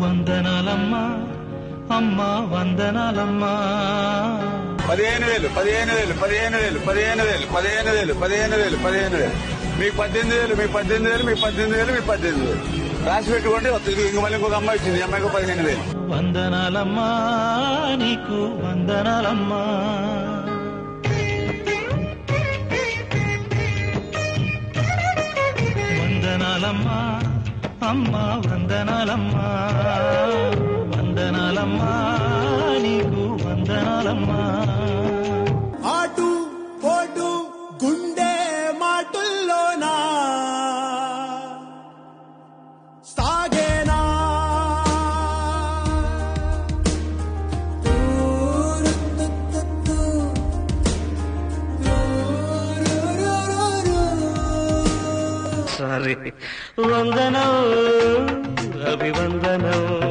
వందనాలమ్మా అమ్మా వందనాలమ్మా. 15,000 15,000 15,000 15,000 15,000 15,000 15,000 మీకు 18,000 మీకు 18,000 మీకు 18,000 మీకు 18,000 రాసి పెట్టుకోండి. ఇంక మళ్ళీ ఇంకొక అమ్మాయి వచ్చింది, అమ్మాయికి 15,000. వందనాలమ్మా నీకు వందనాలమ్మా. వందనాలమ్మా అమ్మా వందనాలమ్మా. వందనాలమ్మా నీకు వందనాలమ్మా. ఆటు పోటు గుండె మాటుల్లోనా సాగేనా సారీ. వందనం అభివందనం.